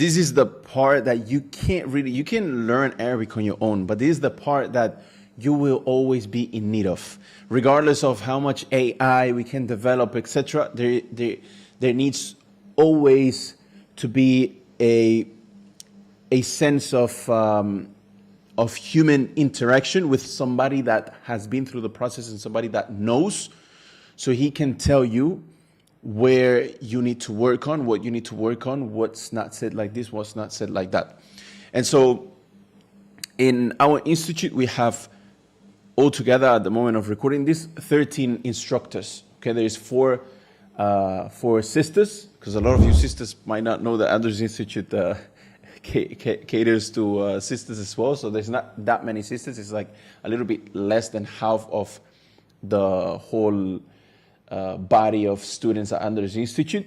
this is the part that you can learn Arabic on your own, but this is the part that you will always be in need of. Regardless of how much AI we can develop, etc., there needs always to be a sense of human interaction with somebody that has been through the process and somebody that knows, so he can tell you where you need to work on, what you need to work on, what's not said like this, what's not said like that. And so in our institute, we have altogether at the moment of recording this 13 instructors. Okay, there is four sisters, because a lot of you sisters might not know that Andalus Institute caters to sisters as well. So there's not that many sisters. It's like a little bit less than half of the whole body of students at Andalus Institute.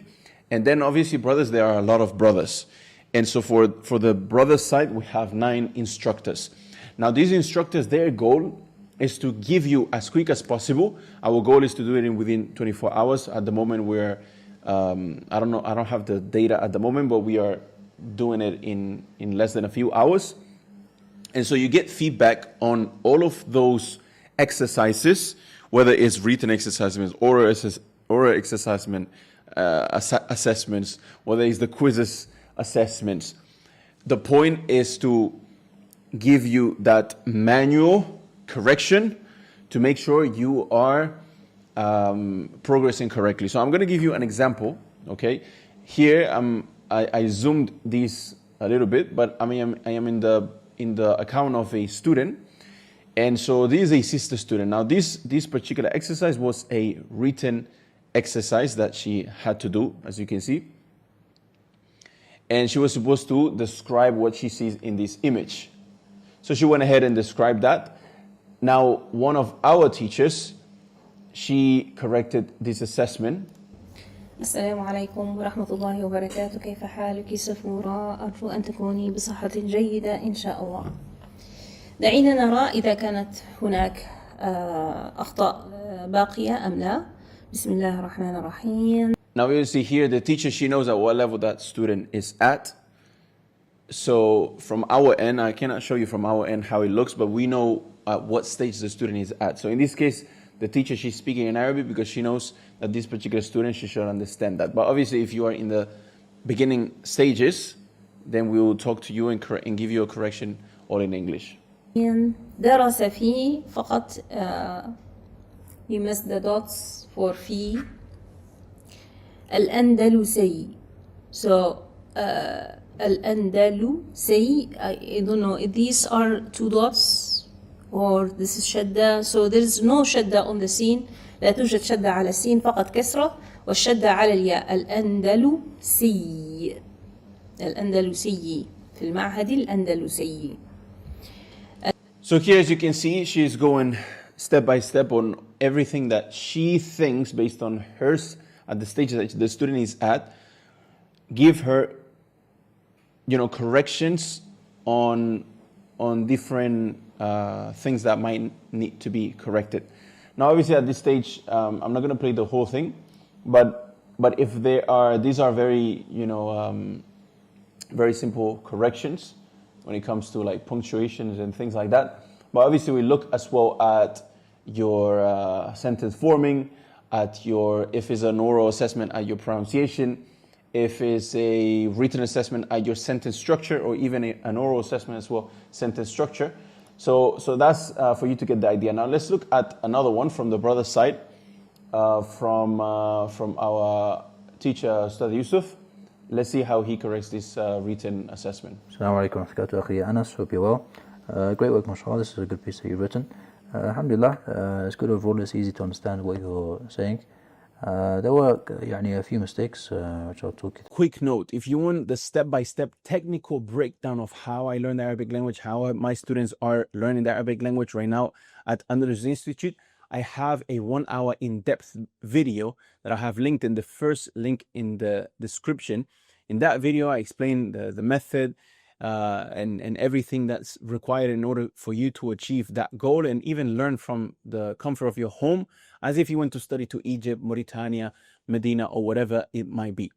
And then obviously brothers, there are a lot of brothers. And so for the brothers side, we have 9 instructors. Now these instructors, their goal is to give you as quick as possible. Our goal is to do it within 24 hours. At the moment we're, I don't have the data at the moment, but we are doing it in less than a few hours. And so you get feedback on all of those exercises, whether it's written exercises, oral assessment, assessments, whether it's the quizzes assessments. The point is to give you that manual correction to make sure you are progressing correctly. So I'm going to give you an example. Okay, here I zoomed this a little bit, but I am in the account of a student. And so this is a sister student. Now this particular exercise was a written exercise that she had to do, as you can see. And she was supposed to describe what she sees in this image. So she went ahead and described that. Now one of our teachers, she corrected this assessment. السلام عليكم ورحمة الله وبركاته. كيف حالك سفورة؟ أرجو أن تكوني بصحة جيدة إن شاء الله. دعينا نرى إذا كانت هناك أخطاء باقية أم لا. بسم الله الرحمن الرحيم. Now you see here the teacher, she knows at what level that student is at. So from our end, I cannot show you from our end how it looks, but we know at what stage the student is at. So in this case, the teacher, she's speaking in Arabic because she knows that this particular student, she should understand that. But obviously, if you are in the beginning stages, then we will talk to you and give you a correction all in English. درس فيه فقط you missed the dots for فيه الأندلسي. So الأندلسي, I don't know if these are 2 dots or this is شدة. So there is no شدة on the سين. لا توجد شدة على السين، فقط كسرة، والشدة على الياء. الأندلسي، الأندلسي في المعهد الأندلسي. So here, as you can see, she is going step by step on everything that she thinks based on hers at the stage that the student is at. Give her, corrections on different things that might need to be corrected. Now, obviously, at this stage, I'm not going to play the whole thing, but if these are very, very simple corrections when it comes to like punctuations and things like that. But obviously, we look as well at your sentence forming, if it's an oral assessment, at your pronunciation, if it's a written assessment, at your sentence structure, or even an oral assessment as well, sentence structure. So that's for you to get the idea. Now let's look at another one from the brother side, from our teacher, Ustad Yusuf. Let's see how he corrects this written assessment. Assalamu alaikum wa rahmatullahi wa barakatuh. Anas, hope you're well. Great work, mashallah. This is a good piece that you've written. Alhamdulillah, it's good overall. It's easy to understand what you're saying. There were a few mistakes which I'll talk you through. Quick note, if you want the step-by-step technical breakdown of how I learn the Arabic language, how my students are learning the Arabic language right now at Andalus Institute, I have a 1-hour in-depth video that I have linked in the first link in the description. In that video, I explain the method and everything that's required in order for you to achieve that goal, and even learn from the comfort of your home as if you went to study to Egypt, Mauritania, Medina, or whatever it might be.